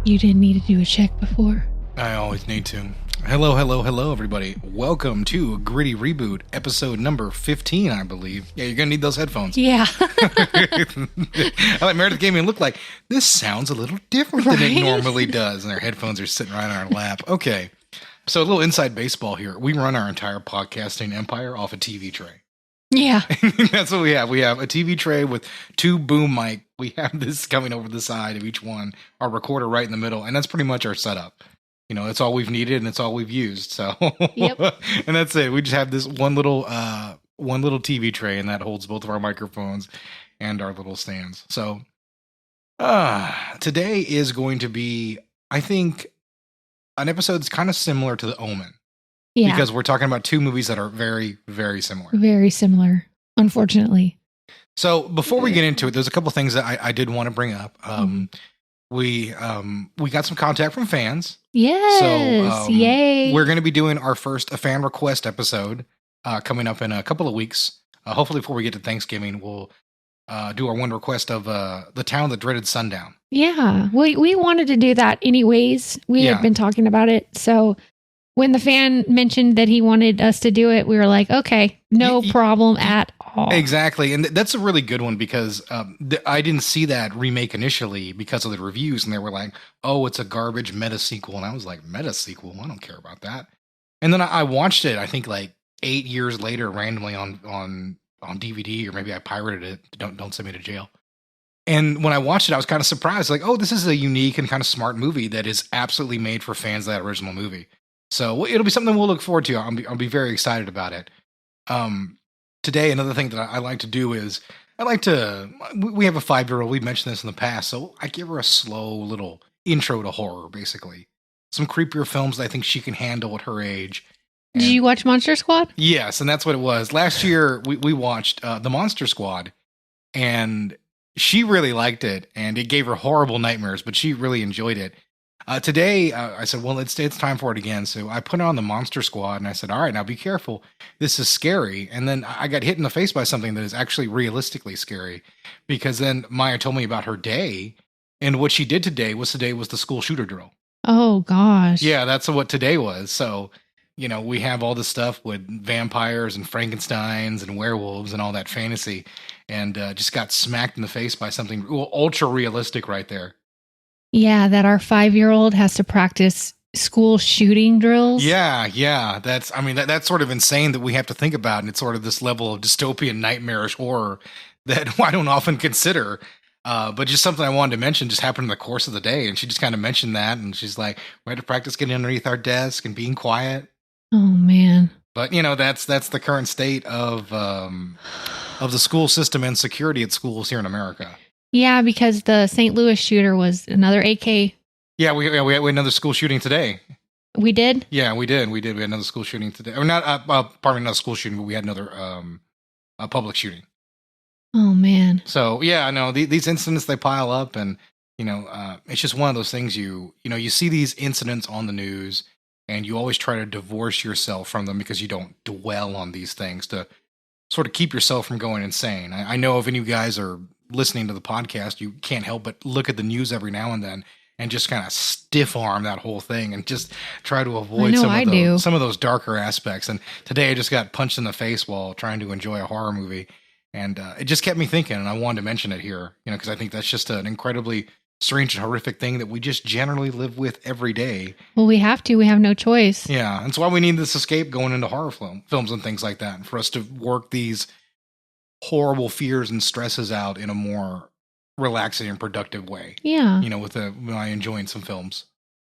You didn't need to do a check before. I always need to. Hello, everybody. Welcome to Gritty Reboot, episode number 15, I believe. Yeah, you're going to need those headphones. Yeah. I like Meredith gave me a look like, this sounds a little different than it Right? normally does. And our headphones are sitting right on our lap. Okay. So a little inside baseball here. We run our entire podcasting empire off a TV tray. Yeah. That's what we have. We have a TV tray with two boom mic. We have this coming over the side of each one, our recorder right in the middle, and that's pretty much our setup. You know, that's all we've needed and it's all we've used. So, Yep. And that's it. We just have this one little TV tray, and that holds both of our microphones and our little stands. So, today is going to be, I think, an episode that's kind of similar to The Omen. Yeah. Because we're talking about two movies that are very, very similar. Very similar, unfortunately. So before we get into it, there's a couple things that I did want to bring up. We got some contact from fans. Yes. So Yay. we're going to be doing our first a fan request episode coming up in a couple of weeks. Hopefully before we get to Thanksgiving, we'll do our one request of the town that dreaded sundown. Yeah. We wanted to do that anyways. We Yeah. had been talking about it. So when the fan mentioned that he wanted us to do it, we were like, okay, no problem at all. Exactly. And that's a really good one because I didn't see that remake initially because of the reviews. And they were like, oh, it's a garbage meta sequel. And I was like, meta sequel? I don't care about that. And then I watched it, I think like 8 years later, randomly on DVD, or maybe I pirated it. Don't send me to jail. And when I watched it, I was kind of surprised. Like, oh, this is a unique and kind of smart movie that is absolutely made for fans of that original movie. So it'll be something we'll look forward to. I'll be very excited about it. Today, another thing that I like to do is we have a 5-year-old. We've mentioned this in the past. So I give her a slow little intro to horror, basically. Some creepier films that I think she can handle at her age. Did you watch Monster Squad? Yes, and that's what it was. Last year, we watched The Monster Squad, and she really liked it, and it gave her horrible nightmares, but she really enjoyed it. Today, I said, well, it's time for it again. So I put on the Monster Squad, and I said, all right, now be careful. This is scary. And then I got hit in the face by something that is actually realistically scary, because then Maya told me about her day, and what she did today was the school shooter drill. Oh, gosh. Yeah, that's what today was. So, you know, we have all this stuff with vampires and Frankensteins and werewolves and all that fantasy, and just got smacked in the face by something ultra realistic right there. Yeah, that our 5-year-old has to practice school shooting drills. Yeah. That's sort of insane that we have to think about. And it's sort of this level of dystopian, nightmarish horror that I don't often consider. But just something I wanted to mention just happened in the course of the day. And she just kind of mentioned that. And she's like, we had to practice getting underneath our desk and being quiet. Oh, man. But, you know, that's the current state of the school system and security at schools here in America. Yeah, because the St. Louis shooter was another AK. Yeah, we had another school shooting today. We did? Yeah, we did. We had another school shooting today. Or not, pardon me, not a school shooting, but we had another public shooting. Oh, man. So, yeah, no, these incidents, they pile up, and, you know, it's just one of those things you see these incidents on the news, and you always try to divorce yourself from them because you don't dwell on these things to sort of keep yourself from going insane. I know if any of you guys are listening to the podcast, you can't help but look at the news every now and then and just kind of stiff arm that whole thing and just try to avoid some of those darker aspects. And today I just got punched in the face while trying to enjoy a horror movie. And it just kept me thinking, and I wanted to mention it here, you know, because I think that's just an incredibly strange and horrific thing that we just generally live with every day. Well, we have to. We have no choice. Yeah. And it's why we need this escape going into horror films and things like that, and for us to work these horrible fears and stresses out in a more relaxing and productive way. Yeah. You know, by enjoying some films.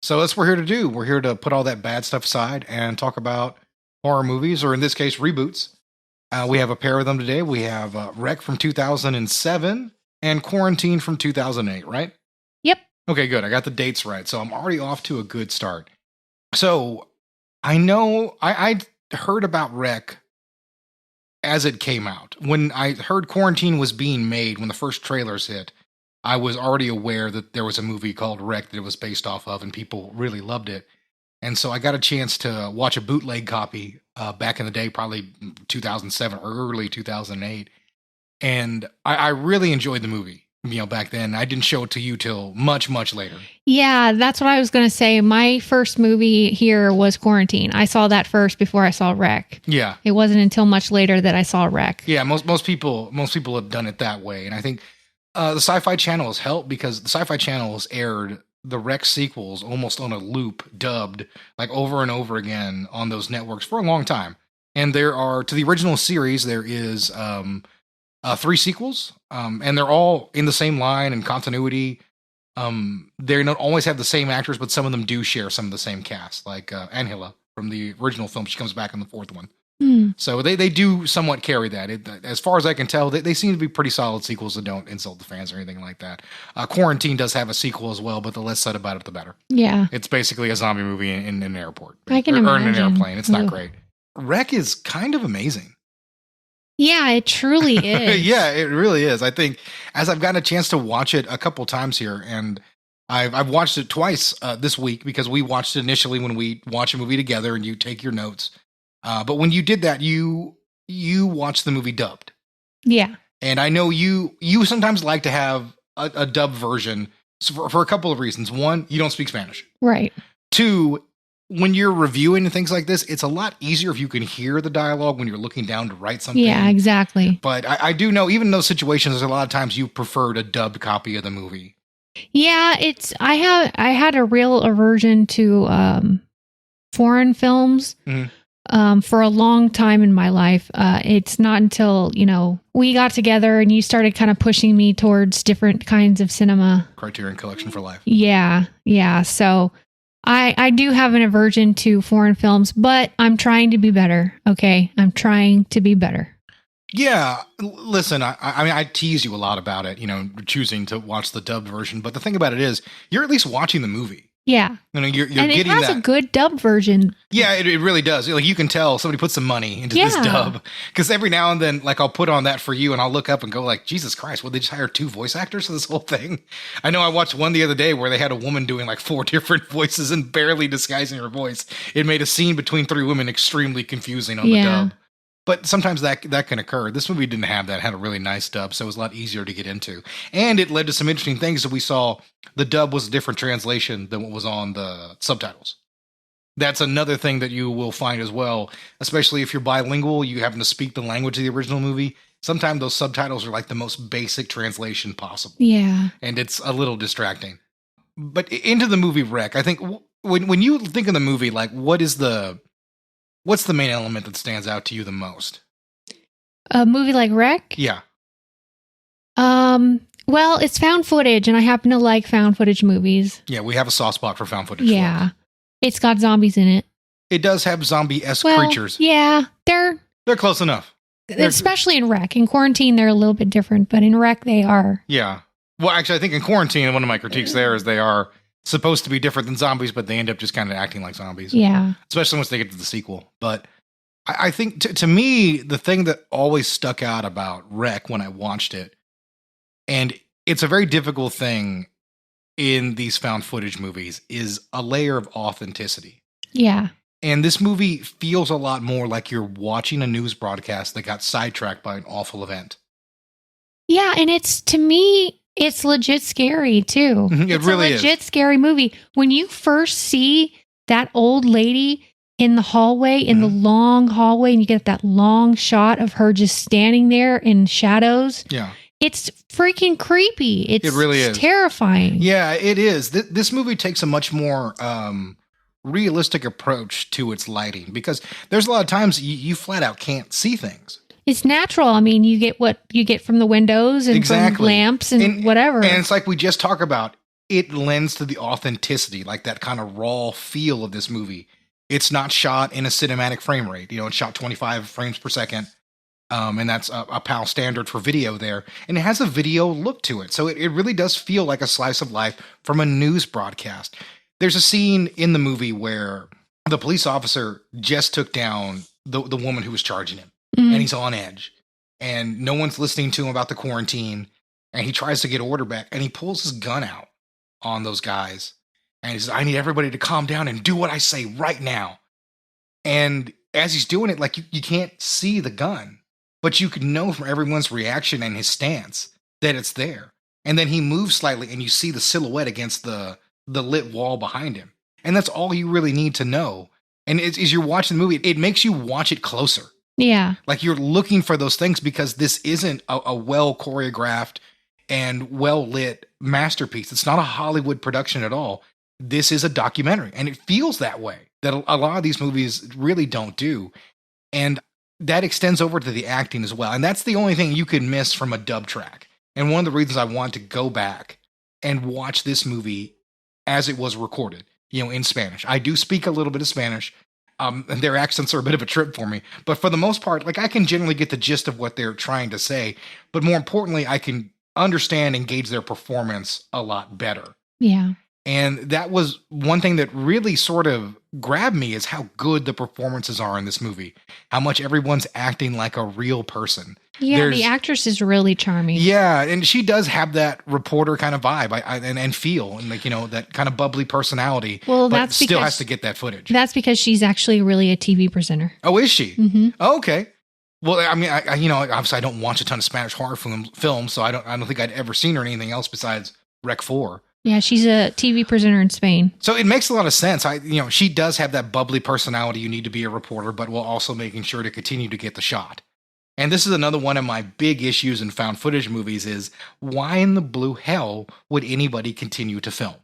So that's what we're here to do. We're here to put all that bad stuff aside and talk about horror movies, or in this case, reboots. We have a pair of them today. We have REC from 2007 and Quarantine from 2008, right? Yep. Okay, good. I got the dates right. So I'm already off to a good start. So I know I heard about REC as it came out. When I heard Quarantine was being made, when the first trailers hit, I was already aware that there was a movie called REC that it was based off of, and people really loved it. And so I got a chance to watch a bootleg copy back in the day, probably 2007 or early 2008. And I really enjoyed the movie. back then. I didn't show it to you till much, much later. Yeah, that's what I was going to say. My first movie here was Quarantine. I saw that first before I saw Rec. Yeah. It wasn't until much later that I saw Rec. Yeah, most people have done it that way. And I think the Sci-Fi Channel has helped because the Sci-Fi Channel has aired the Rec sequels almost on a loop, dubbed like over and over again on those networks for a long time. And there are, to the original series, there is 3 sequels, and they're all in the same line and continuity. They don't always have the same actors, but some of them do share some of the same cast, like Angela from the original film. She comes back in the 4th one. So they do somewhat carry that. As far as I can tell, they seem to be pretty solid sequels that don't insult the fans or anything like that. Quarantine does have a sequel as well, but the less said about it, the better. Yeah. It's basically a zombie movie in an airport. I can imagine. Or in an airplane. It's not great. Rec is kind of amazing. Yeah, it truly is. Yeah, it really is. I think as I've gotten a chance to watch it a couple times here, and I've watched it twice this week because we watched it initially when we watch a movie together and you take your notes. But when you did that, you watched the movie dubbed. Yeah. And I know you sometimes like to have a dubbed version for a couple of reasons. One, you don't speak Spanish. Right. 2, when you're reviewing and things like this, it's a lot easier if you can hear the dialogue when you're looking down to write something. Yeah, exactly. But I do know, even in those situations, there's a lot of times you preferred a dubbed copy of the movie. Yeah, I had a real aversion to foreign films. For a long time in my life. It's not until, we got together and you started kind of pushing me towards different kinds of cinema. Criterion Collection for life. Yeah. So I do have an aversion to foreign films, but I'm trying to be better. Okay. I'm trying to be better. Yeah. Listen, I mean, I tease you a lot about it, choosing to watch the dubbed version. But the thing about it is, you're at least watching the movie. Yeah. You're and getting it has that. a good dub version. Yeah, it really does. Like, you can tell somebody put some money into this dub. Because every now and then, like, I'll put on that for you and I'll look up and go like, Jesus Christ, would they just hire 2 voice actors for this whole thing? I know I watched one the other day where they had a woman doing like 4 different voices and barely disguising her voice. It made a scene between 3 women extremely confusing on the dub. But sometimes that can occur. This movie didn't have that. It had a really nice dub, so it was a lot easier to get into. And it led to some interesting things that we saw. The dub was a different translation than what was on the subtitles. That's another thing that you will find as well, especially if you're bilingual, you happen to speak the language of the original movie. Sometimes those subtitles are like the most basic translation possible. Yeah. And it's a little distracting. But into the movie Rec, I think when you think of the movie, like what's the main element that stands out to you the most? A movie like Rec? Yeah. Well, it's found footage, and I happen to like found footage movies. Yeah, we have a soft spot for found footage. Yeah. It's got zombies in it. It does have zombie-esque creatures. Yeah, they're close enough. Especially in Rec. In Quarantine, they're a little bit different, but in Rec, they are. Yeah. Well, actually, I think in Quarantine, one of my critiques there is they are supposed to be different than zombies, but they end up just kind of acting like zombies. Yeah. Especially once they get to the sequel. But I think, to me, the thing that always stuck out about Rec when I watched it, and it's a very difficult thing in these found footage movies, is a layer of authenticity. Yeah. And this movie feels a lot more like you're watching a news broadcast that got sidetracked by an awful event. Yeah, and to me, it's legit scary, too. It really is. It's a legit scary movie. When you first see that old lady in the hallway, in the long hallway, and you get that long shot of her just standing there in shadows. Yeah. It's freaking creepy. It really is terrifying. Yeah, it is. This movie takes a much more realistic approach to its lighting, because there's a lot of times you flat out can't see things. It's natural. I mean, you get what you get from the windows and from lamps and whatever. And it's like we just talked about, it lends to the authenticity, like that kind of raw feel of this movie. It's not shot in a cinematic frame rate. It's shot 25 frames per second. And that's a PAL standard for video there. And it has a video look to it. So it really does feel like a slice of life from a news broadcast. There's a scene in the movie where the police officer just took down the woman who was charging him. Mm-hmm. And he's on edge. And no one's listening to him about the quarantine. And he tries to get order back. And he pulls his gun out on those guys. And he says, I need everybody to calm down and do what I say right now. And as he's doing it, like you can't see the gun. But you could know from everyone's reaction and his stance that it's there. and then he moves slightly and you see the silhouette against the lit wall behind him. And that's all you really need to know. And as you're watching the movie, it makes you watch it closer. Yeah. Like you're looking for those things because this isn't a well choreographed and well lit masterpiece. It's not a Hollywood production at all. This is a documentary, and it feels that way, that a lot of these movies really don't do. And that extends over to the acting as well. And that's the only thing you can miss from a dub track. And one of the reasons I want to go back and watch this movie as it was recorded, in Spanish. I do speak a little bit of Spanish. And their accents are a bit of a trip for me. But for the most part, like I can generally get the gist of what they're trying to say. But more importantly, I can understand and gauge their performance a lot better. Yeah. And that was one thing that really sort of grabbed me, is how good the performances are in this movie. How much everyone's acting like a real person. Yeah, the actress is really charming. Yeah, and she does have that reporter kind of vibe and feel, and like, that kind of bubbly personality. Well, but that's still because, has to get that footage. That's because she's actually really a TV presenter. Oh, is she? Mm-hmm. Oh, okay. Well, I mean, I obviously I don't watch a ton of Spanish horror films, so I don't think I'd ever seen her in anything else besides Rec 4. Yeah, she's a TV presenter in Spain. So it makes a lot of sense. She does have that bubbly personality you need to be a reporter, but while also making sure to continue to get the shot. And this is another one of my big issues in found footage movies is, why in the blue hell would anybody continue to film?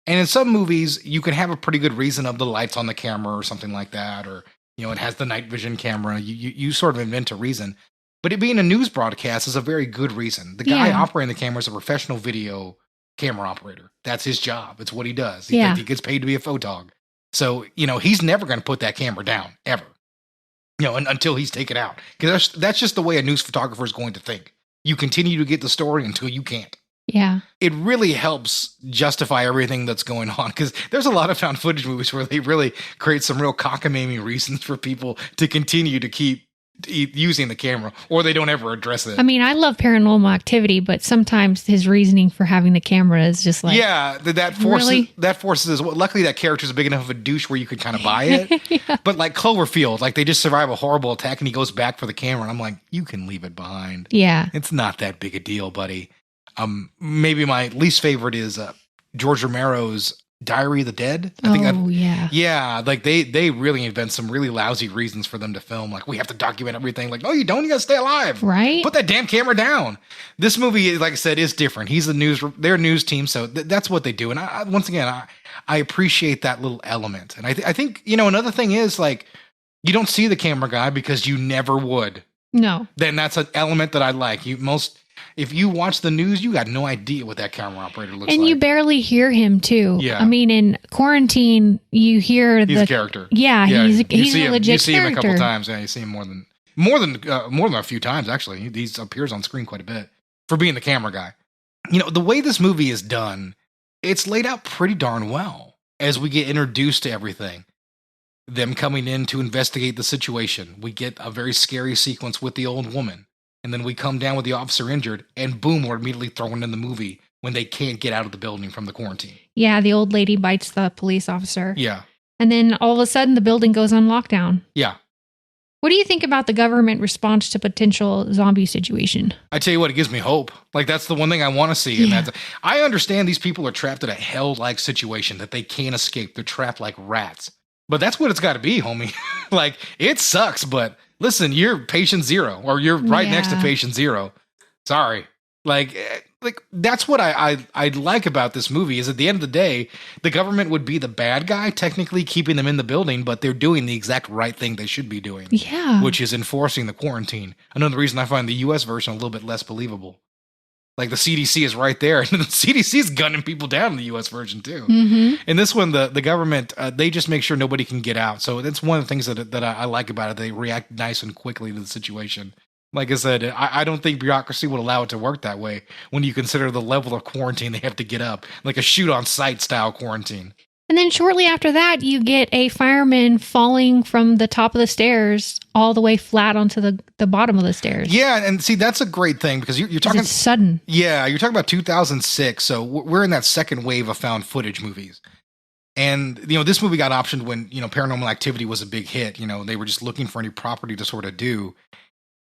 And in some movies, you can have a pretty good reason of the lights on the camera or something like that, or, it has the night vision camera. You sort of invent a reason. But it being a news broadcast is a very good reason. The guy operating the camera is a professional video camera operator. That's his job. It's what he does. He gets paid to be a photog. So, he's never going to put that camera down, ever. Until he's taken out. Because that's just the way a news photographer is going to think. You continue to get the story until you can't. Yeah. It really helps justify everything that's going on, because there's a lot of found footage movies where they really create some real cockamamie reasons for people to continue to keep using the camera, or they don't ever address it. I mean, I love Paranormal Activity, but sometimes his reasoning for having the camera is just like, that forces luckily that character's big enough of a douche where you could kind of buy it. But like Cloverfield, like they just survive a horrible attack and he goes back for the camera, and I'm like, you can leave it behind. Yeah, it's not that big a deal, buddy. Maybe my least favorite is George Romero's Diary of the Dead. Yeah, like they really invent some really lousy reasons for them to film. Like, we have to document everything. Like, no, you don't. You gotta stay alive. Right? Put that damn camera down. This movie, like I said, is different. He's their news team, so that's what they do. And once again, I appreciate that little element. And I think another thing is, like, you don't see the camera guy because you never would. No. Then that's an element that I like. If you watch the news, you got no idea what that camera operator looks like. And you barely hear him, too. Yeah. I mean, in Quarantine, you hear he's a character. Yeah, he's a legit character. You see him a couple times. Yeah, you see him more than a few times, actually. He appears on screen quite a bit for being the camera guy. The way this movie is done, it's laid out pretty darn well as we get introduced to everything. Them coming in to investigate the situation. We get a very scary sequence with the old woman. And then we come down with the officer injured, and boom, we're immediately thrown in the movie when they can't get out of the building from the quarantine. Yeah, the old lady bites the police officer. Yeah. And then all of a sudden, the building goes on lockdown. Yeah. What do you think about the government response to potential zombie situation? I tell you what, it gives me hope. Like, that's the one thing I want to see. Yeah. And I understand these people are trapped in a hell-like situation that they can't escape. They're trapped like rats. But that's what it's got to be, homie. Like, it sucks, but listen, you're patient zero, or you're right next to patient zero. Sorry. Like that's what I like about this movie, is at the end of the day, the government would be the bad guy, technically keeping them in the building, but they're doing the exact right thing they should be doing. Yeah. Which is enforcing the quarantine. Another reason I find the US version a little bit less believable. Like, the CDC is right there, and the CDC is gunning people down in the U.S. version too. Mm-hmm. In this one, the government, they just make sure nobody can get out. So that's one of the things that I like about it. They react nice and quickly to the situation. Like I said, I don't think bureaucracy would allow it to work that way when you consider the level of quarantine they have to get up, like a shoot-on-sight style quarantine. And then shortly after that, you get a fireman falling from the top of the stairs all the way flat onto the bottom of the stairs. Yeah, and see, that's a great thing, because you're talking... It's sudden. Yeah, you're talking about 2006, so we're in that second wave of found footage movies. And, this movie got optioned when, Paranormal Activity was a big hit. They were just looking for any property to sort of do.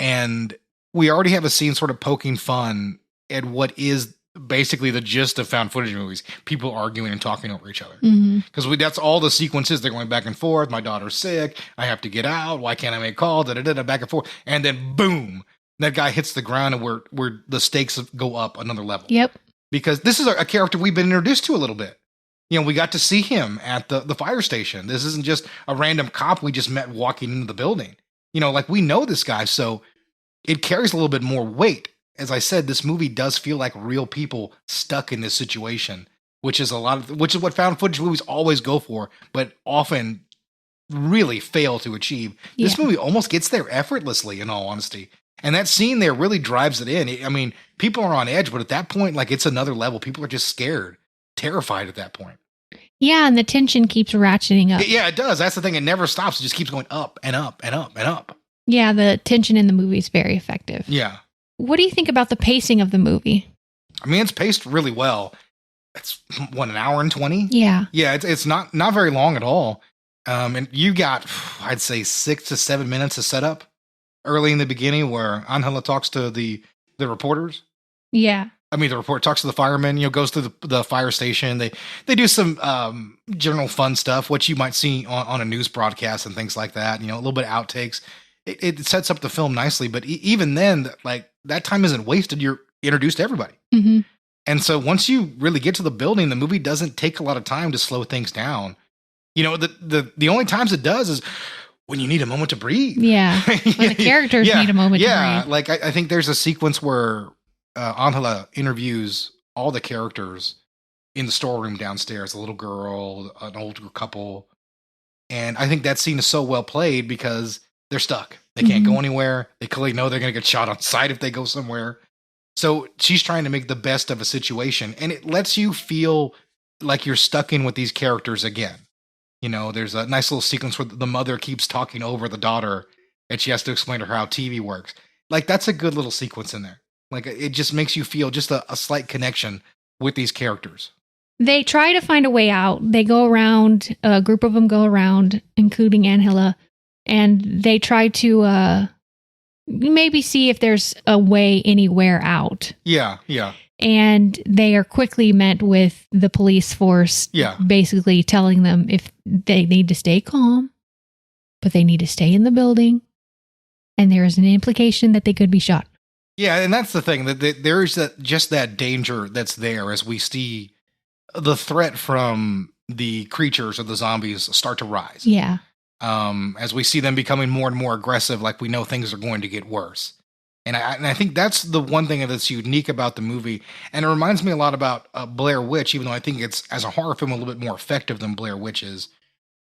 And we already have a scene sort of poking fun at what is basically the gist of found footage movies. People arguing and talking over each other. Mm-hmm. Because that's all the sequences. They're going back and forth. My daughter's sick. I have to get out. Why can't I make a call? Da-da-da-da, back and forth. And then boom, that guy hits the ground and where the stakes go up another level. Yep. Because this is a character we've been introduced to a little bit. You know, we got to see him at the fire station. This isn't just a random cop we just met walking into the building. You know, like we know this guy, so it carries a little bit more weight. As I said, this movie does feel like real people stuck in this situation, which is what found footage movies always go for, but often really fail to achieve. Yeah. This movie almost gets there effortlessly, in all honesty. And that scene there really drives it in. I mean, people are on edge, but at that point, like, it's another level. People are just scared, terrified at that point. Yeah, and the tension keeps ratcheting up. Yeah, it does. That's the thing. It never stops. It just keeps going up and up and up and up. Yeah, the tension in the movie is very effective. Yeah. What do you think about the pacing of the movie? I mean, it's paced really well. It's, an hour and 20? Yeah. Yeah, it's not very long at all. And you got, I'd say, 6 to 7 minutes of setup early in the beginning where Angela talks to the reporters. Yeah. I mean, the report talks to the firemen, goes to the fire station. They do some general fun stuff, what you might see on a news broadcast and things like that. A little bit of outtakes. It sets up the film nicely, but even then, like, that time isn't wasted. You're introduced to everybody. Mm-hmm. And so once you really get to the building, the movie doesn't take a lot of time to slow things down. The only times it does is when you need a moment to breathe. Yeah. When the characters need a moment to breathe. Yeah. Like, I think there's a sequence where Angela interviews all the characters in the storeroom downstairs, a little girl, an older couple. And I think that scene is so well played because they're stuck. They can't go anywhere. They clearly know they're going to get shot on sight if they go somewhere. So she's trying to make the best of a situation. And it lets you feel like you're stuck in with these characters again. There's a nice little sequence where the mother keeps talking over the daughter and she has to explain to her how TV works. Like, that's a good little sequence in there. Like, it just makes you feel just a slight connection with these characters. They try to find a way out. They go around, a group of them go around, including Angela, and they try to maybe see if there's a way anywhere out. Yeah, yeah. And they are quickly met with the police force, basically telling them if they need to stay calm, but they need to stay in the building, and there is an implication that they could be shot. Yeah, and that's the thing, that there is just that danger that's there as we see the threat from the creatures or the zombies start to rise. Yeah. As we see them becoming more and more aggressive, like we know things are going to get worse. And I think that's the one thing that's unique about the movie. And it reminds me a lot about Blair Witch, even though I think it's, as a horror film, a little bit more effective than Blair Witch is.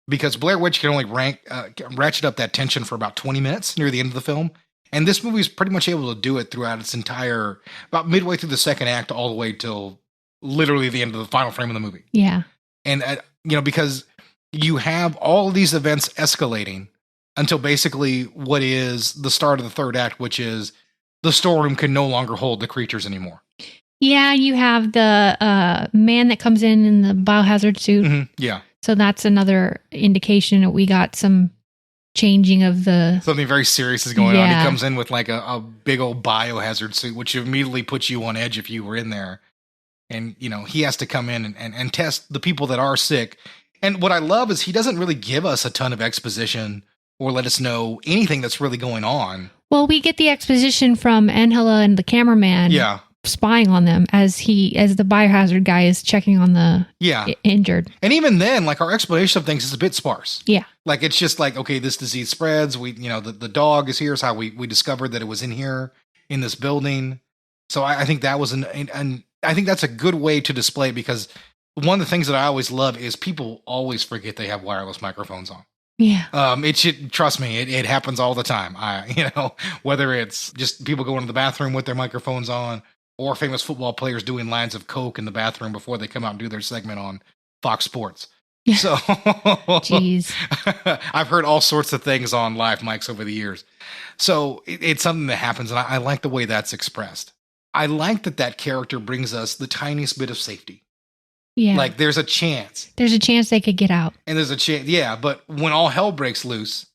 Because Blair Witch can only ratchet up that tension for about 20 minutes near the end of the film. And this movie is pretty much able to do it throughout its entire, about midway through the second act, all the way till literally the end of the final frame of the movie. Yeah. And, because you have all of these events escalating until basically what is the start of the third act, which is the storeroom can no longer hold the creatures anymore. Yeah, you have the man that comes in the biohazard suit. Mm-hmm. Yeah. So that's another indication that we got some changing of the... Something very serious is going on. He comes in with like a big old biohazard suit, which immediately puts you on edge if you were in there. And, he has to come in and test the people that are sick. And what I love is he doesn't really give us a ton of exposition or let us know anything that's really going on. Well, we get the exposition from Angela and the cameraman spying on them as the biohazard guy is checking on the injured. And even then, like, our explanation of things is a bit sparse. Yeah. Like, it's just like, okay, this disease spreads. We, the dog is here. Is how we discovered that it was in here in this building. So I think that was and I think that's a good way to display it, because one of the things that I always love is people always forget they have wireless microphones on. Yeah. It should, trust me, it happens all the time. Whether it's just people going to the bathroom with their microphones on, or famous football players doing lines of Coke in the bathroom before they come out and do their segment on Fox Sports. So, jeez, I've heard all sorts of things on live mics over the years. So it's something that happens, and I like the way that's expressed. I like that character brings us the tiniest bit of safety. Yeah. Like, there's a chance. There's a chance they could get out. And there's a chance, but when all hell breaks loose,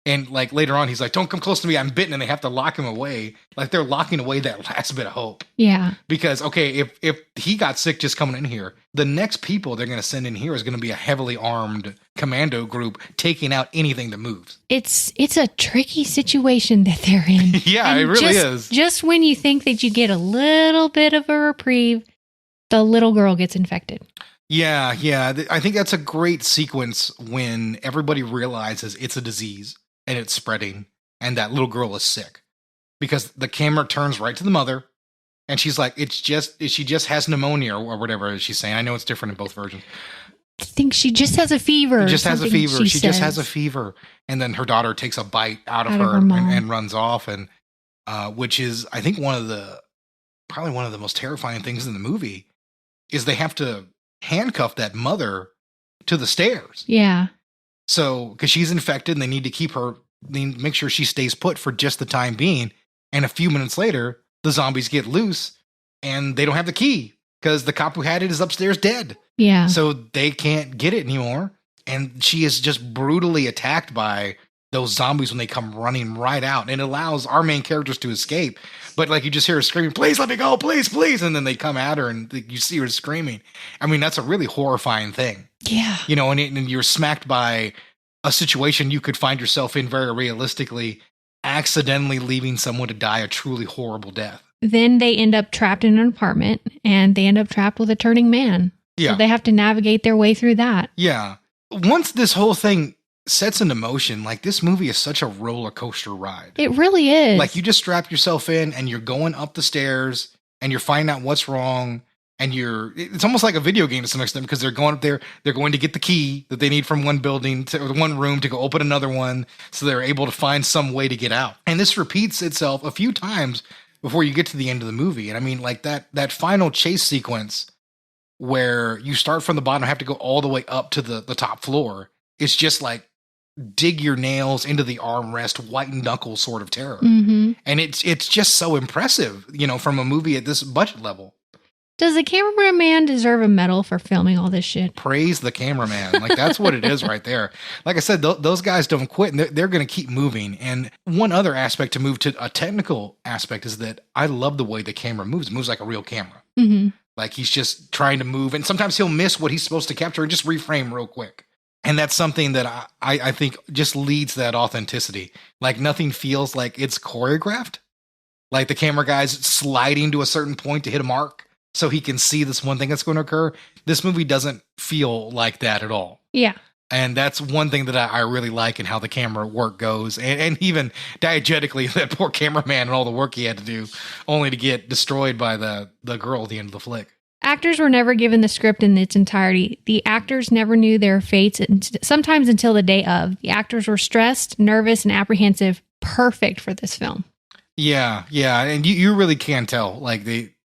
And like later on, he's like, don't come close to me, I'm bitten. And they have to lock him away. Like they're locking away that last bit of hope. Yeah. Because, okay, if he got sick just coming in here, the next people they're going to send in here is going to be a heavily armed commando group taking out anything that moves. It's a tricky situation that they're in. Yeah, and it really is. Just when you think that you get a little bit of a reprieve, the little girl gets infected. Yeah. I think that's a great sequence when everybody realizes it's a disease and it's spreading and that little girl is sick. Because the camera turns right to the mother and she's like, she just has pneumonia or whatever she's saying. I know it's different in both versions. I think she just has a fever. She just has a fever. And then her daughter takes a bite out of her and runs off. And which is, I think, probably one of the most terrifying things in the movie is they have to handcuff that mother to the stairs. Yeah. So, because she's infected and they need to make sure she stays put for just the time being. And a few minutes later, the zombies get loose and they don't have the key because the cop who had it is upstairs dead. Yeah. So they can't get it anymore. And she is just brutally attacked by those zombies when they come running right out. And it allows our main characters to escape. But like you just hear her screaming, please let me go, please, please. And then they come at her and you see her screaming. I mean, that's a really horrifying thing. Yeah. You know, and you're smacked by a situation you could find yourself in very realistically, accidentally leaving someone to die a truly horrible death. Then they end up trapped in an apartment and they end up trapped with a turning man. Yeah. So they have to navigate their way through that. Yeah. Once this whole thing sets into motion, like this movie is such a roller coaster ride. It really is. Like you just strap yourself in and you're going up the stairs and you're finding out what's wrong. And it's almost like a video game to some extent because they're going up there, they're going to get the key that they need from one building to one room to go open another one. So they're able to find some way to get out. And this repeats itself a few times before you get to the end of the movie. And I mean, like that final chase sequence where you start from the bottom and have to go all the way up to the top floor. It's just like dig your nails into the armrest, white knuckle sort of terror. Mm-hmm. And it's just so impressive, you know, from a movie at this budget level. Does the cameraman deserve a medal for filming all this shit? Praise the cameraman. Like, that's what it is right there. Like I said, those guys don't quit, and they're going to keep moving. And one other aspect to move to a technical aspect is that I love the way the camera moves. It moves like a real camera. Mm-hmm. Like, he's just trying to move, and sometimes he'll miss what he's supposed to capture and just reframe real quick. And that's something that I think just leads that authenticity. Like, nothing feels like it's choreographed. Like, the camera guy's sliding to a certain point to hit a mark so he can see this one thing that's going to occur. This movie doesn't feel like that at all. Yeah. And that's one thing that I really like in how the camera work goes. And even diegetically, that poor cameraman and all the work he had to do only to get destroyed by the girl at the end of the flick. Actors were never given the script in its entirety. The actors never knew their fates, sometimes until the day of. The actors were stressed, nervous, and apprehensive. Perfect for this film. Yeah. And you really can tell. Like,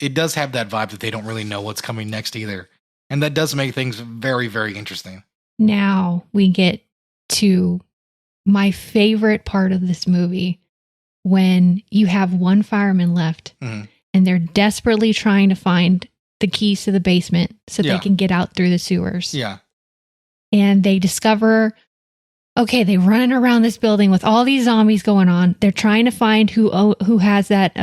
it does have that vibe that they don't really know what's coming next either. And that does make things very, very interesting. Now we get to my favorite part of this movie, when you have one fireman left and they're desperately trying to find the keys to the basement so they can get out through the sewers. Yeah. And they discover, okay, they're running around this building with all these zombies going on. They're trying to find who has that,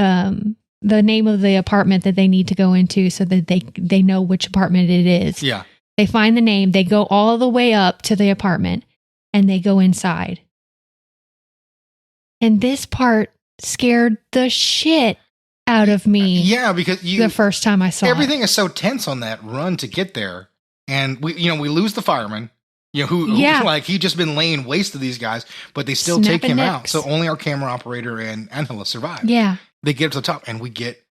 the name of the apartment that they need to go into so that they know which apartment it is. Yeah. They find the name, they go all the way up to the apartment, and they go inside. And this part scared the shit out of me. Yeah, because the first time I saw everything is so tense on that run to get there. And we lose the fireman, who like, he just been laying waste to these guys, but they still take him out. So only our camera operator and Angela survive. Yeah. They get up to the top and we get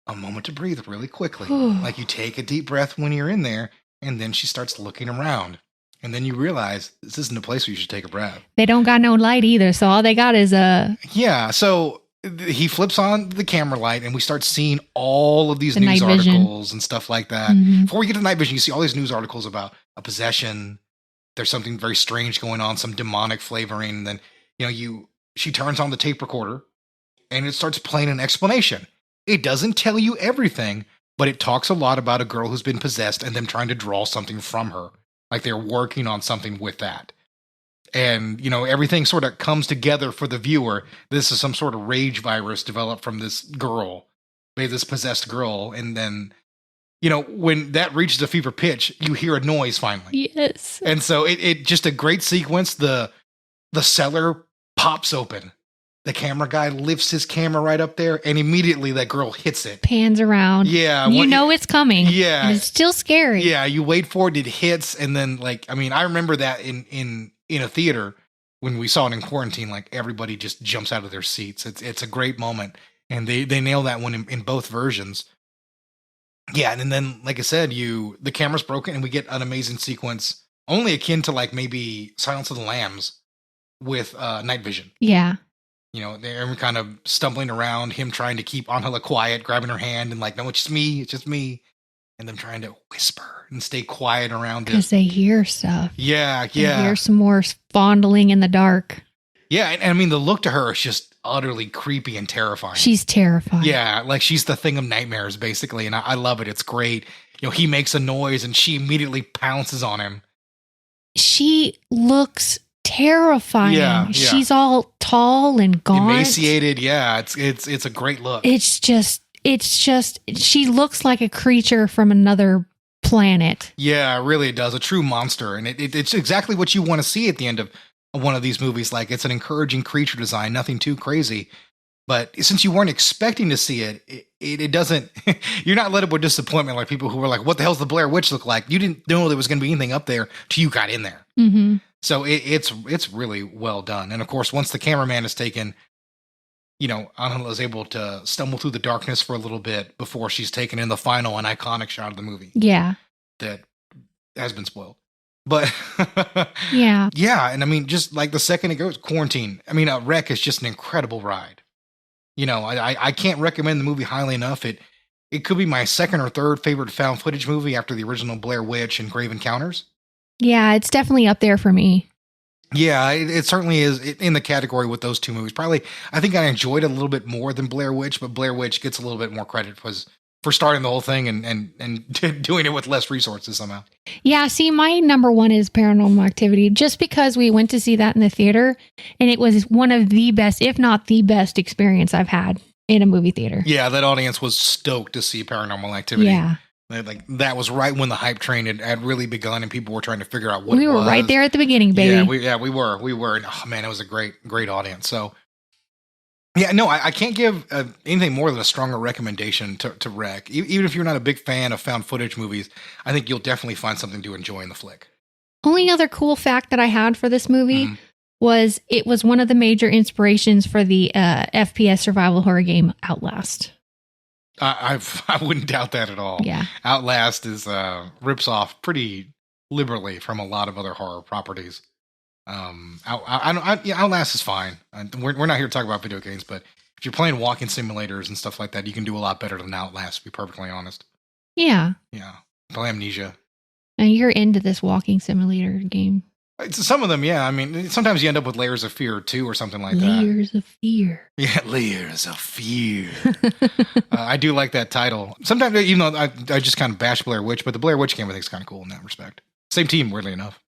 a moment to breathe really quickly. Like, you take a deep breath when you're in there, and then she starts looking around. And then you realize this isn't a place where you should take a breath. They don't got no light either, so all they got is a... Yeah, so he flips on the camera light, and we start seeing all of these news articles and stuff like that. Mm-hmm. Before we get to night vision, you see all these news articles about a possession. There's something very strange going on, some demonic flavoring. And then, she turns on the tape recorder, and it starts playing an explanation. It doesn't tell you everything, but it talks a lot about a girl who's been possessed and them trying to draw something from her. Like, they're working on something with that. And, everything sort of comes together for the viewer. This is some sort of rage virus developed from this girl, this possessed girl. And then, when that reaches a fever pitch, you hear a noise finally. Yes. And so it just a great sequence. The cellar pops open. The camera guy lifts his camera right up there, and immediately that girl hits it. Pans around. Yeah. It's coming. Yeah. And it's still scary. Yeah, you wait for it, it hits, and then, I remember that in a theater when we saw it in quarantine, everybody just jumps out of their seats. It's a great moment, and they nail that one in both versions. Yeah, and then, like I said, the camera's broken, and we get an amazing sequence, only akin to, maybe Silence of the Lambs with night vision. Yeah. They're kind of stumbling around, him trying to keep Angela quiet, grabbing her hand, and no, it's just me. And them trying to whisper and stay quiet around it. Because they hear stuff. Yeah. They hear some more fondling in the dark. Yeah, and the look to her is just utterly creepy and terrifying. She's terrifying. Yeah, she's the thing of nightmares, basically, and I love it. It's great. He makes a noise, and she immediately pounces on him. She looks terrifying. Yeah. She's all tall and gaunt. Emaciated, yeah. It's a great look. It's just she looks like a creature from another planet. Yeah, really it does. A true monster. And it's exactly what you want to see at the end of one of these movies. It's an encouraging creature design, nothing too crazy. But since you weren't expecting to see it doesn't, you're not led up with disappointment like people who were like, what the hell's the Blair Witch look like? You didn't know there was going to be anything up there till you got in there. Mm-hmm. So it's really well done. And of course, once the cameraman is taken, Angela is able to stumble through the darkness for a little bit before she's taken in the final and iconic shot of the movie. Yeah. That has been spoiled. But yeah. Yeah. And just like the second it goes, quarantine. Rec is just an incredible ride. I can't recommend the movie highly enough. It could be my second or third favorite found footage movie after the original Blair Witch and Grave Encounters. Yeah, it's definitely up there for me. Yeah, it certainly is in the category with those two movies. Probably, I think I enjoyed it a little bit more than Blair Witch, but Blair Witch gets a little bit more credit for starting the whole thing and doing it with less resources somehow. Yeah, see, my number one is Paranormal Activity, just because we went to see that in the theater, and it was one of the best, if not the best experience I've had in a movie theater. Yeah, that audience was stoked to see Paranormal Activity. Yeah. That was right when the hype train had really begun and people were trying to figure out what we it were was. right there at the beginning, baby. Yeah, we were. And, oh man, it was a great audience. So yeah, no, I can't give anything more than a stronger recommendation to Rec. Even if you're not a big fan of found footage movies, I think you'll definitely find something to enjoy in the flick. Only other cool fact that I had for this movie was it was one of the major inspirations for the FPS survival horror game Outlast. I wouldn't doubt that at all. Yeah. Outlast rips off pretty liberally from a lot of other horror properties. Outlast is fine. We're not here to talk about video games, but if you're playing walking simulators and stuff like that, you can do a lot better than Outlast, to be perfectly honest. Yeah. Yeah. Play Amnesia. And you're into this walking simulator game. Some of them, yeah. Sometimes you end up with Layers of Fear too, or something like that. Layers of Fear. Yeah, Layers of Fear. I do like that title. Sometimes, even though I just kind of bash Blair Witch, but the Blair Witch game I think is kind of cool in that respect. Same team, weirdly enough.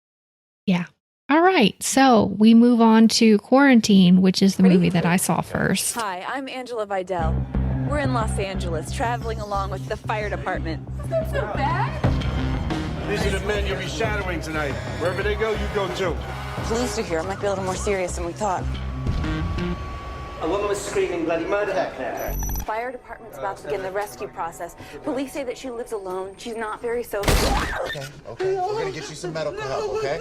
Yeah. All right. So we move on to Quarantine, which is the movie that I saw first. Hi, I'm Angela Vidal. We're in Los Angeles, traveling along with the fire department. Is that so bad? These are the men you'll be shadowing tonight. Wherever they go, you go too. Police are here. It might be a little more serious than we thought. A woman was screaming bloody murder back there. The fire department's about to begin the rescue process. Police say that she lives alone. She's not very social. Okay. We're gonna get you some medical help, okay?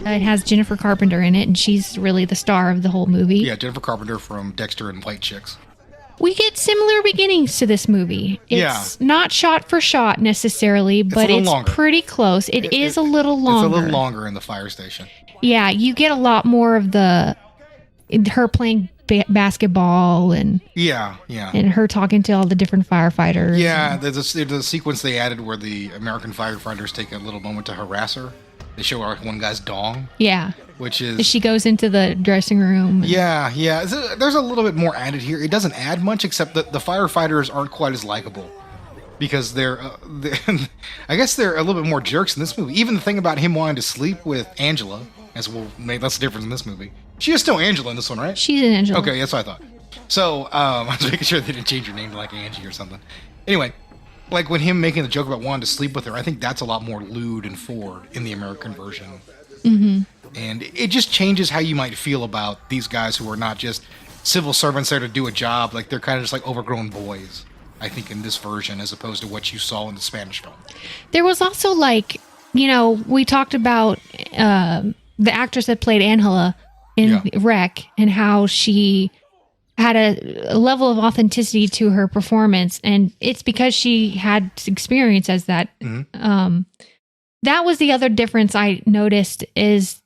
It has Jennifer Carpenter in it, and she's really the star of the whole movie. Yeah, Jennifer Carpenter from Dexter and White Chicks. We get similar beginnings to this movie. It's not shot for shot necessarily, but it's pretty close. It is a little longer. It's a little longer in the fire station. Yeah, you get a lot more of her playing basketball and and her talking to all the different firefighters. Yeah, there's a sequence they added where the American firefighters take a little moment to harass her. They show one guy's dong. Yeah. Which is... She goes into the dressing room. Yeah. There's a little bit more added here. It doesn't add much, except that the firefighters aren't quite as likable. because I guess they're a little bit more jerks in this movie. Even the thing about him wanting to sleep with Angela, as we'll make that's the difference in this movie. She is still Angela in this one, right? She's an Angela. Okay, that's what I thought. So I was making sure they didn't change her name to like Angie or something. Anyway, like when him making the joke about wanting to sleep with her, I think that's a lot more lewd and forward in the American version. Mm-hmm. And it just changes how you might feel about these guys who are not just civil servants there to do a job. Like they're kind of just like overgrown boys, I think, in this version, as opposed to what you saw in the Spanish film. There was also like, we talked about the actress that played Angela in Rec and how she had a level of authenticity to her performance. And it's because she had experience as that. Mm-hmm. That was the other difference I noticed is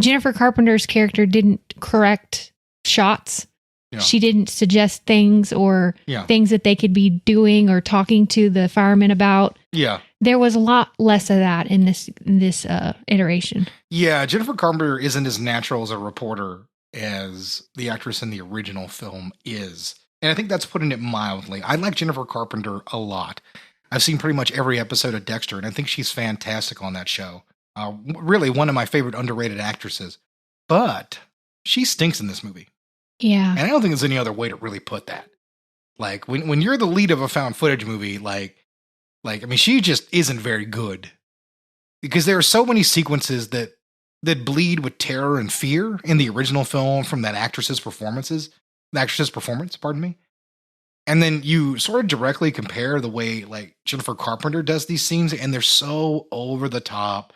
Jennifer Carpenter's character didn't correct shots. Yeah. She didn't suggest things or Yeah. things that they could be doing or talking to the firemen about. Yeah. There was a lot less of that in this iteration. Yeah, Jennifer Carpenter isn't as natural as a reporter as the actress in the original film is. And I think that's putting it mildly. I like Jennifer Carpenter a lot. I've seen pretty much every episode of Dexter, and I think she's fantastic on that show. Really one of my favorite underrated actresses. But she stinks in this movie. Yeah. And I don't think there's any other way to really put that. Like, when you're the lead of a found footage movie, she just isn't very good. Because there are so many sequences that bleed with terror and fear in the original film from that actress's performance, pardon me. And then you sort of directly compare the way, like, Jennifer Carpenter does these scenes, and they're so over the top.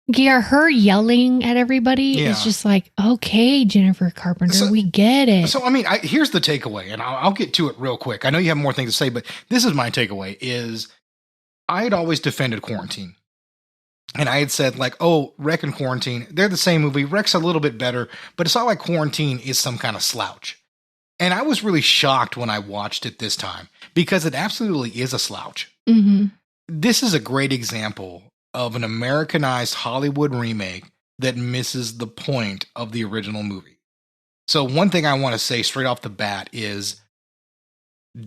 Yeah, her yelling at everybody is just like, okay, Jennifer Carpenter, we get it. So, I mean, here's the takeaway, and I'll get to it real quick. I know you have more things to say, but this is my takeaway, is I had always defended Quarantine. And I had said, like, oh, Rec and Quarantine, they're the same movie. Rec's a little bit better, but it's not like Quarantine is some kind of slouch. And I was really shocked when I watched it this time, because it absolutely is a slouch. Mm-hmm. This is a great example of an Americanized Hollywood remake that misses the point of the original movie. So one thing I want to say straight off the bat is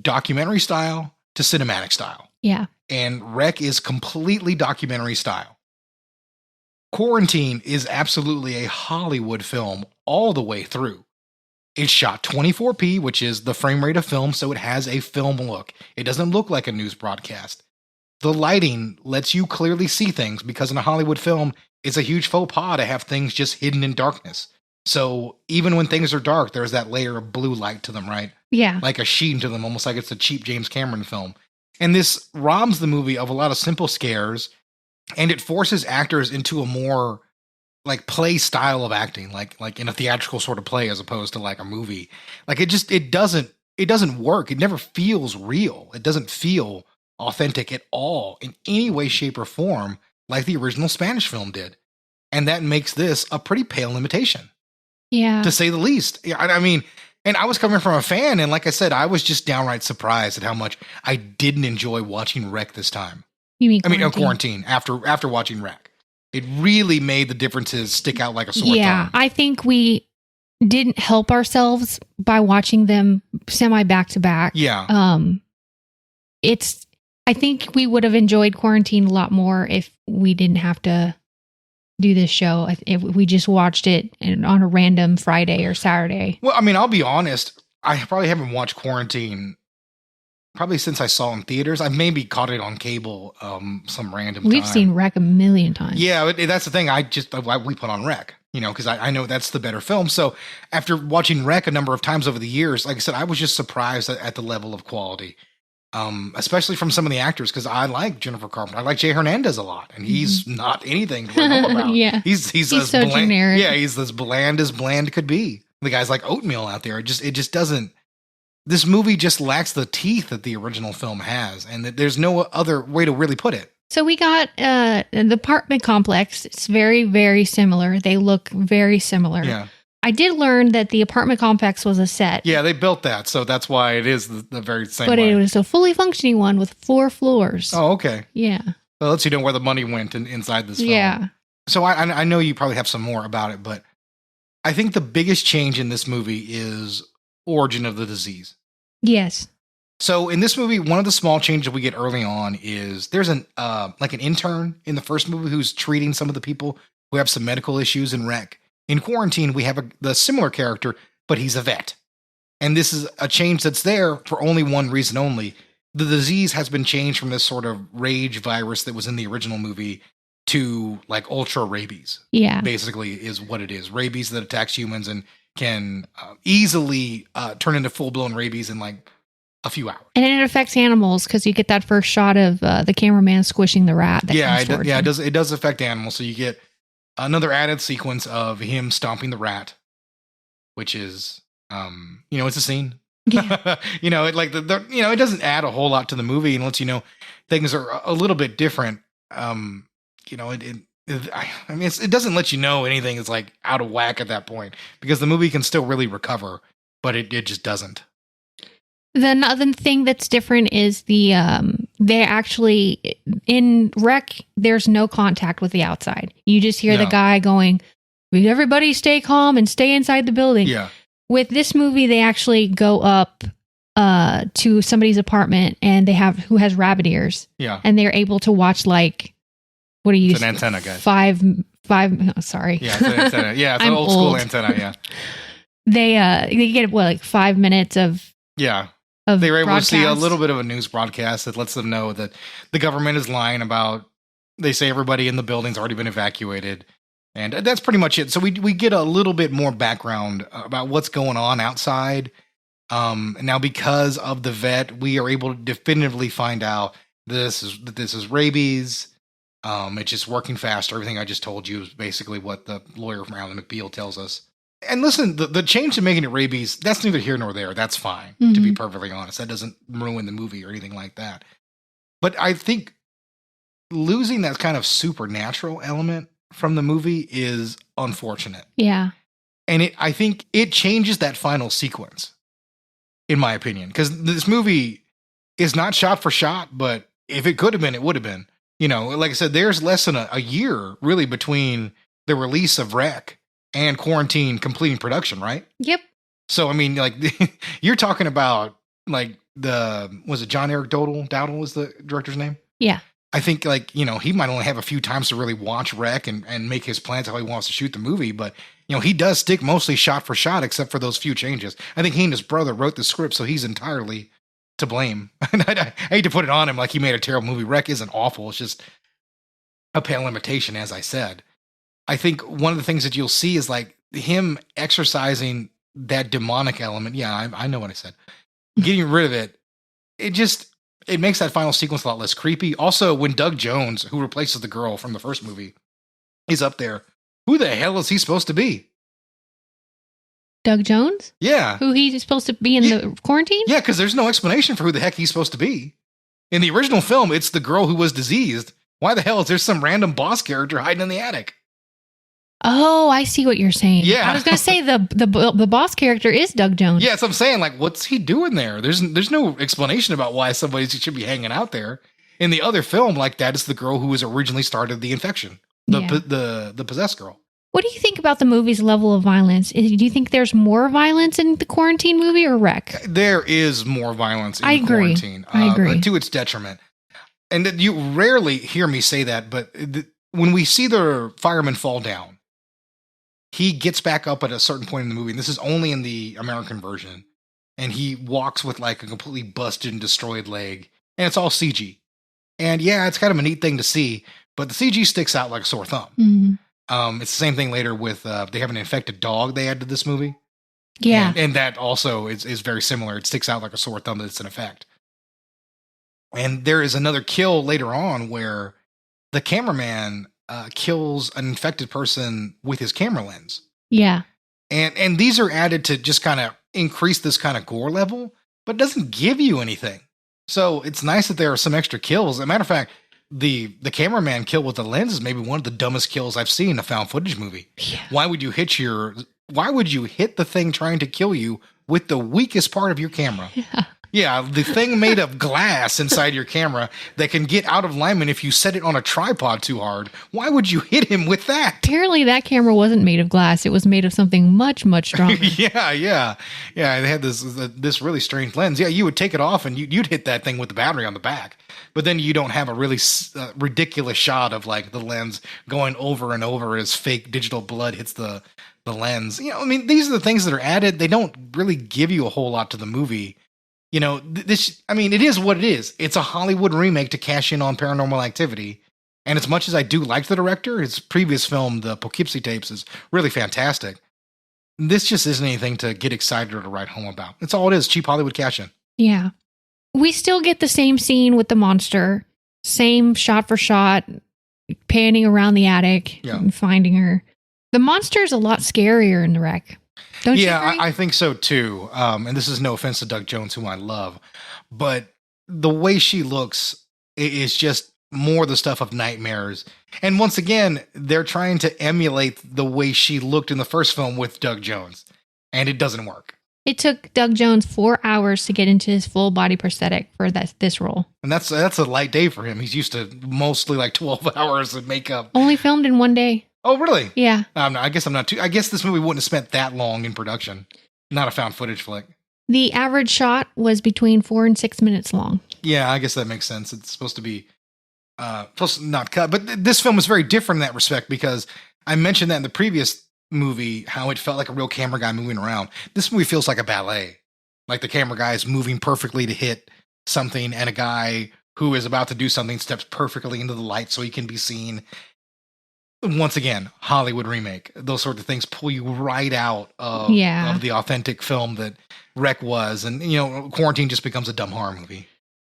documentary style to cinematic style. Yeah. And Rec is completely documentary style. Quarantine is absolutely a Hollywood film all the way through. It's shot 24p, which is the frame rate of film, so it has a film look. It doesn't look like a news broadcast. The lighting lets you clearly see things, because in a Hollywood film, it's a huge faux pas to have things just hidden in darkness. So even when things are dark, there's that layer of blue light to them, right? Yeah. Like a sheen to them, almost like it's a cheap James Cameron film. And this robs the movie of a lot of simple scares, and it forces actors into a more like play style of acting, like in a theatrical sort of play, as opposed to like a movie. Like it doesn't work. It never feels real. It doesn't feel authentic at all in any way, shape, or form, like the original Spanish film did. And that makes this a pretty pale imitation. Yeah. To say the least. I mean, and I was coming from a fan, and like I said, I was just downright surprised at how much I didn't enjoy watching Rec this time. You mean Quarantine after watching Rec. It really made the differences stick out like a sore thumb. Yeah, I think we didn't help ourselves by watching them semi back to back. Yeah. I think we would have enjoyed Quarantine a lot more if we didn't have to do this show. If we just watched it on a random Friday or Saturday. Well, I mean, I'll be honest. I probably haven't watched Quarantine probably since I saw it in theaters. I maybe caught it on cable some random time. We've seen Rec a million times. Yeah, that's the thing. We put on Rec, because I know that's the better film. So after watching Rec a number of times over the years, like I said, I was just surprised at the level of quality. Especially from some of the actors, because I like Jennifer Carpenter. I like Jay Hernandez a lot, and he's not anything to write home about. Yeah. He's so bland, generic. Yeah, he's as bland could be. The guy's like oatmeal out there. It just doesn't. This movie just lacks the teeth that the original film has, and that there's no other way to really put it. So we got the apartment complex. It's very, very similar. They look very similar. Yeah. I did learn that the apartment complex was a set. Yeah, they built that, so that's why it is the very same But way. it was a fully functioning one with 4 floors. Oh, okay. Yeah. Well, lets you know where the money went inside this film. Yeah. So I know you probably have some more about it, but I think the biggest change in this movie is origin of the disease. Yes. So in this movie, one of the small changes we get early on is there's an intern in the first movie who's treating some of the people who have some medical issues in rec. In Quarantine, we have the similar character, but he's a vet. And this is a change that's there for only one reason only. The disease has been changed from this sort of rage virus that was in the original movie to like ultra rabies. Yeah. Basically is what it is. Rabies that attacks humans and can easily turn into full-blown rabies in like a few hours. And it affects animals because you get that first shot of the cameraman squishing the rat. It does affect animals. So you get another added sequence of him stomping the rat, which is, it's a scene. Yeah. It doesn't add a whole lot to the movie and lets you know things are a little bit different. It doesn't let you know anything is like out of whack at that point because the movie can still really recover, but it just doesn't. The other thing that's different is they actually in rec, there's no contact with the outside. You just hear the guy going, "Everybody stay calm and stay inside the building." Yeah. With this movie, they actually go up to somebody's apartment and who has rabbit ears. Yeah. And they're able to watch what do you use? It's an antenna, guys. Five. Sorry. Yeah, it's an antenna. Yeah, it's an old school antenna. Yeah. They get 5 minutes of. Yeah. Of they were able broadcast. to see a little bit of a news broadcast that lets them know that the government is lying about. They say everybody in the building's already been evacuated, and that's pretty much it. So we get a little bit more background about what's going on outside. Now because of the vet, we are able to definitively find out this is rabies. It's just working faster. Everything I just told you is basically what the lawyer from Ally McBeal tells us. And listen, the change to making it rabies, that's neither here nor there. That's fine, to be perfectly honest. That doesn't ruin the movie or anything like that. But I think losing that kind of supernatural element from the movie is unfortunate. Yeah. And I think it changes that final sequence, in my opinion. Because this movie is not shot for shot, but if it could have been, it would have been. Like I said, there's less than a year, really, between the release of Rec and Quarantine completing production, right? Yep. So, I mean, like, you're talking about, like, was it John Eric Dowdle was the director's name? Yeah. I think, like, he might only have a few times to really watch Rec and make his plans how he wants to shoot the movie, but, he does stick mostly shot for shot, except for those few changes. I think he and his brother wrote the script, so he's entirely to blame. And I hate to put it on him like he made a terrible movie. Rec isn't awful. It's just a pale imitation, as I said. I think one of the things that you'll see is like him exercising that demonic element. Yeah, I know what I said. Getting rid of it. It makes that final sequence a lot less creepy. Also, when Doug Jones, who replaces the girl from the first movie, is up there, who the hell is he supposed to be? Doug Jones? Yeah. Who he's supposed to be in the quarantine? Yeah, because there's no explanation for who the heck he's supposed to be. In the original film, it's the girl who was diseased. Why the hell is there some random boss character hiding in the attic? Oh, I see what you're saying. Yeah. I was going to say the boss character is Doug Jones. Yeah, so I'm saying, like, what's he doing there? There's no explanation about why somebody should be hanging out there. In the other film, like, that is the girl who was originally started the infection. The possessed girl. What do you think about the movie's level of violence? Do you think there's more violence in the Quarantine movie or Rec? There is more violence in Quarantine. I agree. To its detriment. And you rarely hear me say that, but when we see the fireman fall down, he gets back up at a certain point in the movie, and this is only in the American version, and he walks with like a completely busted and destroyed leg, and it's all CG. And yeah, it's kind of a neat thing to see, but the CG sticks out like a sore thumb. Mm-hmm. It's the same thing later with, they have an infected dog they add to this movie. Yeah. And that also is very similar. It sticks out like a sore thumb that it's an effect. And there is another kill later on where the cameraman kills an infected person with his camera lens. Yeah. And these are added to just kind of increase this kind of gore level, but it doesn't give you anything. So it's nice that there are some extra kills. As a matter of fact, the cameraman kill with the lens is maybe one of the dumbest kills I've seen in a found footage movie. Yeah. Why would you hit the thing trying to kill you with the weakest part of your camera? Yeah. Yeah, the thing made of glass inside your camera that can get out of alignment if you set it on a tripod too hard. Why would you hit him with that? Apparently that camera wasn't made of glass. It was made of something much, much stronger. Yeah. They had this really strange lens. Yeah, you would take it off and you'd hit that thing with the battery on the back. But then you don't have a really ridiculous shot of like the lens going over and over as fake digital blood hits the lens. You know, I mean, these are the things that are added. They don't really give you a whole lot to the movie. You know, it is what it is. It's a Hollywood remake to cash in on Paranormal Activity. And as much as I do like the director, his previous film, the Poughkeepsie Tapes, is really fantastic. This just isn't anything to get excited or to write home about. It's all it is, cheap Hollywood cash in. Yeah. We still get the same scene with the monster, same shot for shot, panning around the attic and finding her. The monster is a lot scarier in the wreck. Don't you agree? I think so too. And this is no offense to Doug Jones, whom I love, but the way she looks is just more the stuff of nightmares. And once again, they're trying to emulate the way she looked in the first film with Doug Jones, and it doesn't work. It took Doug Jones 4 hours to get into his full body prosthetic for this role. And that's a light day for him. He's used to mostly like 12 hours of makeup. Only filmed in 1 day. Oh, really? Yeah. I guess I'm not too. I guess this movie wouldn't have spent that long in production. Not a found footage flick. The average shot was between 4 and 6 minutes long. Yeah, I guess that makes sense. It's supposed to be supposed to not cut. But this film is very different in that respect because I mentioned that in the previous movie, how it felt like a real camera guy moving around. This movie feels like a ballet. Like the camera guy is moving perfectly to hit something, and a guy who is about to do something steps perfectly into the light so he can be seen. Once again, Hollywood remake. Those sort of things pull you right out of the authentic film that Rec was. And, you know, Quarantine just becomes a dumb horror movie.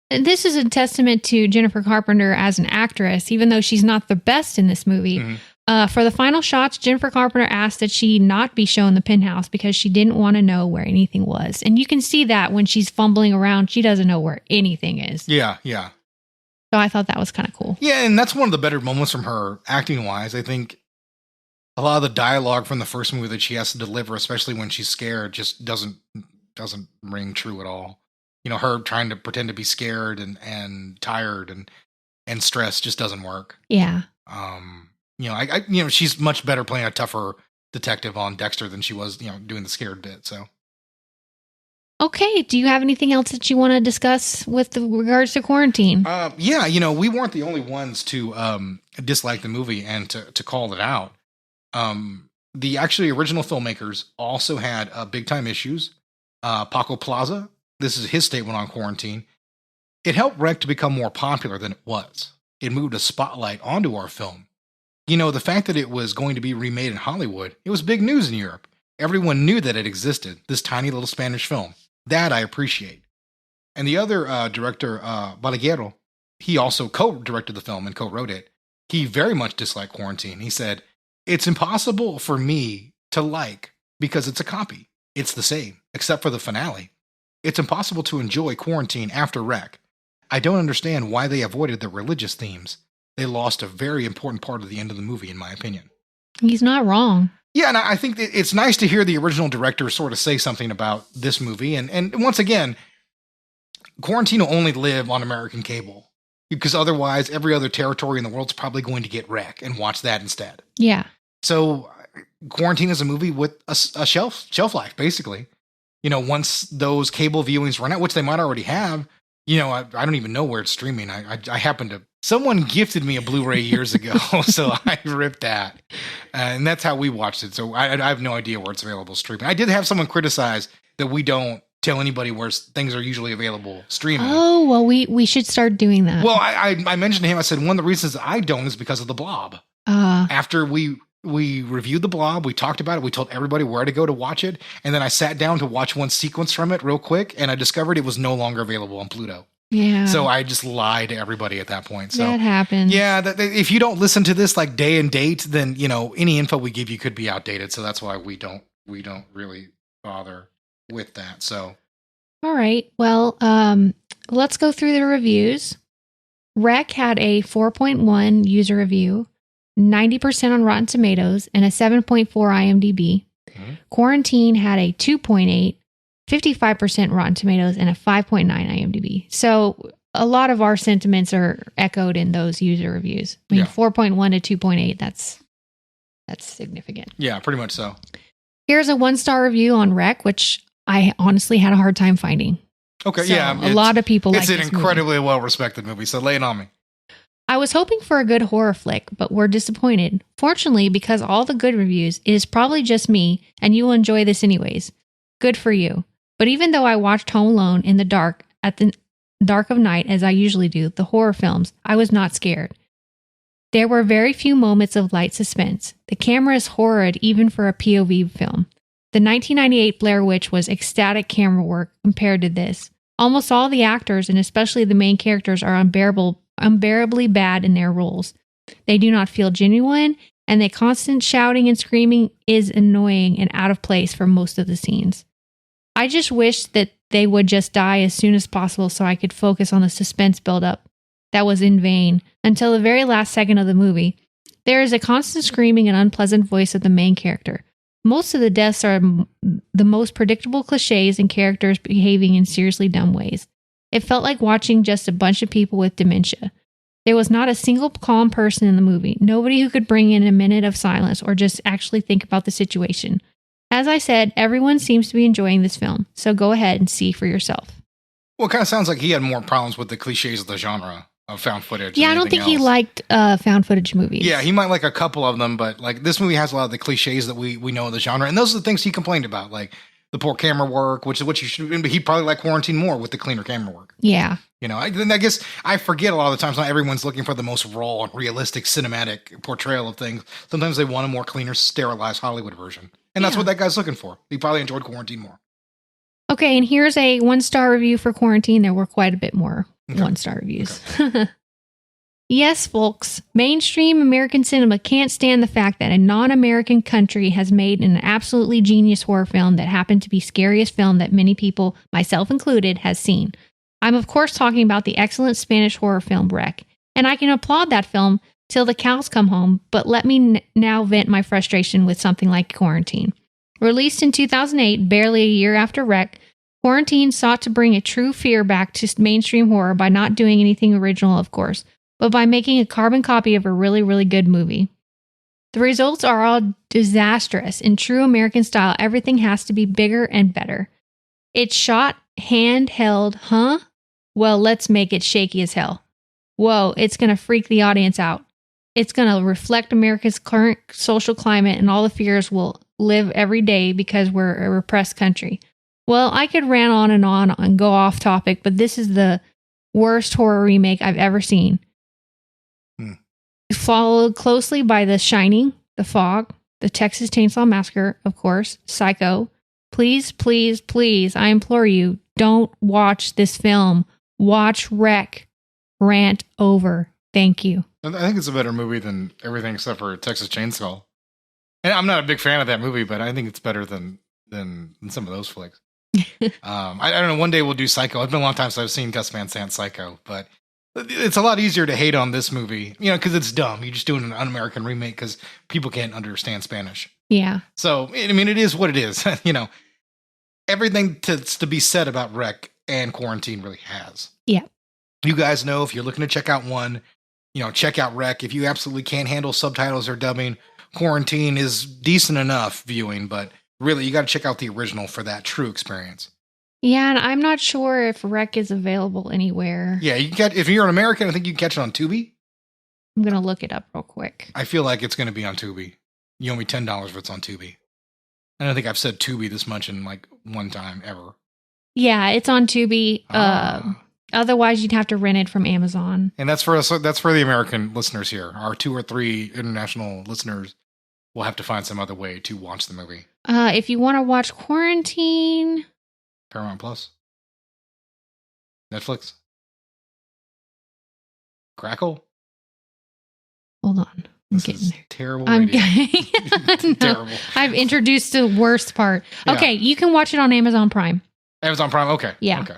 This is a testament to Jennifer Carpenter as an actress, even though she's not the best in this movie. Mm-hmm. For the final shots, Jennifer Carpenter asked that she not be shown the penthouse because she didn't want to know where anything was. And you can see that when she's fumbling around, she doesn't know where anything is. Yeah. So I thought that was kind of cool. Yeah, and that's one of the better moments from her acting-wise. I think a lot of the dialogue from the first movie that she has to deliver, especially when she's scared, just doesn't ring true at all. You know, her trying to pretend to be scared and tired and stressed just doesn't work. Yeah. You know, she's much better playing a tougher detective on Dexter than she was, doing the scared bit. So. Okay. Do you have anything else that you want to discuss with regards to Quarantine? Yeah. We weren't the only ones to dislike the movie and to call it out. The actually original filmmakers also had big time issues. Paco Plaza, this is his statement on Quarantine. It helped Rec to become more popular than it was. It moved a spotlight onto our film. You know, the fact that it was going to be remade in Hollywood, it was big news in Europe. Everyone knew that it existed, this tiny little Spanish film. That I appreciate. And the other director, Balaguerro, he also co-directed the film and co-wrote it. He very much disliked Quarantine. He said, "It's impossible for me to like because it's a copy. It's the same, except for the finale. It's impossible to enjoy Quarantine after Rec. I don't understand why they avoided the religious themes. They lost a very important part of the end of the movie, in my opinion." He's not wrong. Yeah, and I think it's nice to hear the original director sort of say something about this movie. And once again, Quarantine will only live on American cable because otherwise every other territory in the world's probably going to get Rec and watch that instead. Yeah. So Quarantine is a movie with a shelf life, basically. You know, once those cable viewings run out, which they might already have, I don't even know where it's streaming. I happen to... Someone gifted me a Blu-ray years ago, so I ripped that. And that's how we watched it. So I have no idea where it's available streaming. I did have someone criticize that we don't tell anybody where things are usually available streaming. Oh, well, we should start doing that. Well, I mentioned to him, I said, one of the reasons I don't is because of the Blob. After we reviewed the Blob, we talked about it, we told everybody where to go to watch it, and then I sat down to watch one sequence from it real quick, and I discovered it was no longer available on Pluto. Yeah. So I just lied to everybody at that point. So that happens. Yeah. If you don't listen to this like day and date, then, any info we give you could be outdated. So that's why we don't really bother with that. So. All right. Well, let's go through the reviews. Rec had a 4.1 user review, 90% on Rotten Tomatoes, and a 7.4 IMDb. Mm-hmm. Quarantine had a 2.8, 55% Rotten Tomatoes, and a 5.9 IMDb. So a lot of our sentiments are echoed in those user reviews. I mean, 4.1 to 2.8, that's significant. Yeah, pretty much so. Here's a 1-star review on Rec, which I honestly had a hard time finding. Okay, so yeah. A lot of people like it's this an incredibly well-respected movie, so lay it on me. I was hoping for a good horror flick, but we're disappointed. Fortunately, because all the good reviews, it is probably just me, and you will enjoy this anyways. Good for you. But even though I watched Home Alone in the dark at the dark of night, as I usually do, the horror films, I was not scared. There were very few moments of light suspense. The camera is horrid even for a POV film. The 1998 Blair Witch was ecstatic camera work compared to this. Almost all the actors, and especially the main characters, are unbearably bad in their roles. They do not feel genuine, and the constant shouting and screaming is annoying and out of place for most of the scenes. I just wish that they would just die as soon as possible so I could focus on the suspense buildup. That was in vain until the very last second of the movie. There is a constant screaming and unpleasant voice of the main character. Most of the deaths are the most predictable cliches and characters behaving in seriously dumb ways. It felt like watching just a bunch of people with dementia. There was not a single calm person in the movie, nobody who could bring in a minute of silence or just actually think about the situation. As I said, everyone seems to be enjoying this film, so go ahead and see for yourself. Well, it kind of sounds like he had more problems with the cliches of the genre of found footage. Yeah, I don't think he liked found footage movies. Yeah, he might like a couple of them, but like this movie has a lot of the cliches that we know of the genre, and those are the things he complained about, like the poor camera work, which is what you should. But he probably liked Quarantine more with the cleaner camera work. Yeah, you know, I guess I forget a lot of the times not everyone's looking for the most raw and realistic cinematic portrayal of things. Sometimes they want a more cleaner, sterilized Hollywood version, and that's what that guy's looking for. He probably enjoyed Quarantine more. Okay, and here's a 1-star review for Quarantine. There were quite a bit more 1-star reviews. Okay. Yes, folks, mainstream American cinema can't stand the fact that a non-American country has made an absolutely genius horror film that happened to be scariest film that many people, myself included, has seen. I'm of course talking about the excellent Spanish horror film Wreck, and I can applaud that film till the cows come home, but let me now vent my frustration with something like Quarantine. Released in 2008, barely a year after Wreck, Quarantine sought to bring a true fear back to mainstream horror by not doing anything original, of course, but by making a carbon copy of a really, really good movie. The results are all disastrous. In true American style, everything has to be bigger and better. It's shot handheld, huh? Well, let's make it shaky as hell. Whoa, it's going to freak the audience out. It's going to reflect America's current social climate and all the fears we'll live every day because we're a repressed country. Well, I could rant on and go off topic, but this is the worst horror remake I've ever seen. Followed closely by The Shining, The Fog, The Texas Chainsaw Massacre, of course, Psycho. Please, please, please, I implore you, don't watch this film. Watch Wreck. Rant over. Thank you. I think it's a better movie than everything except for Texas Chainsaw. And I'm not a big fan of that movie, but I think it's better than some of those flicks. I don't know. One day we'll do Psycho. It's been a long time since I've seen Gus Van Sant Psycho, but it's a lot easier to hate on this movie, you know, because it's dumb. You're just doing an un-American remake because people can't understand Spanish. Yeah. So, I mean, it is what it is. You know, everything to be said about Wreck and Quarantine really has. Yeah. You guys know if you're looking to check out one, you know, check out Wreck. If you absolutely can't handle subtitles or dubbing, Quarantine is decent enough viewing, but really, you got to check out the original for that true experience. Yeah, and I'm not sure if Wreck is available anywhere. Yeah, you can catch, if you're an American, I think you can catch it on Tubi. I'm going to look it up real quick. I feel like it's going to be on Tubi. You owe me $10 if it's on Tubi. I don't think I've said Tubi this much in like one time ever. Yeah, it's on Tubi. Otherwise, you'd have to rent it from Amazon. And that's for us. That's for the American listeners here. Our 2 or 3 international listeners will have to find some other way to watch the movie. If you want to watch Quarantine, Paramount Plus, Netflix, Crackle. Hold on, I'm getting there. Terrible. I'm no, terrible. I've introduced the worst part. Okay, you can watch it on Amazon Prime. Amazon Prime. Okay. Yeah. Okay.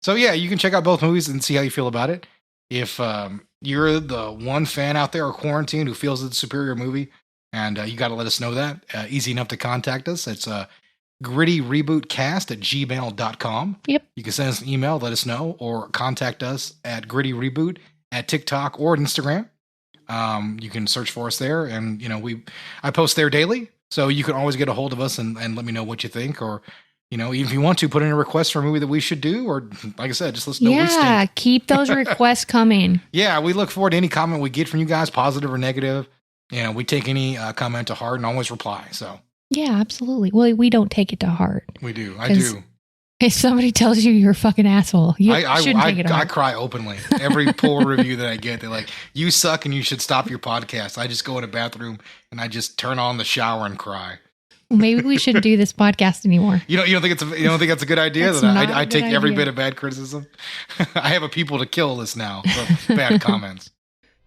So yeah, you can check out both movies and see how you feel about it. If you're the one fan out there of Quarantine who feels it's a superior movie, and you got to let us know that. Easy enough to contact us. It's grittyrebootcast@gmail.com. Yep. You can send us an email, let us know, or contact us at grittyreboot at TikTok or Instagram. You can search for us there, and I post there daily, so you can always get a hold of us and let me know what you think, or even if you want to put in a request for a movie that we should do, or like I said, just let us know. Yeah, keep those requests coming. Yeah, we look forward to any comment we get from you guys, positive or negative. We take any comment to heart and always reply. So yeah, absolutely. Well, we don't take it to heart. We do. I do. If somebody tells you you're a fucking asshole, you shouldn't take it to heart. I cry openly. Every poor review that I get, they're like, "You suck and you should stop your podcast." I just go in a bathroom and I just turn on the shower and cry. Maybe we shouldn't do this podcast anymore. You don't think that's a good idea? That I take every bit of bad criticism. I have a people to kill list now for bad comments.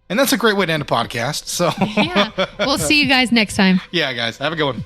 And that's a great way to end a podcast. So yeah, we'll see you guys next time. Yeah, guys, have a good one.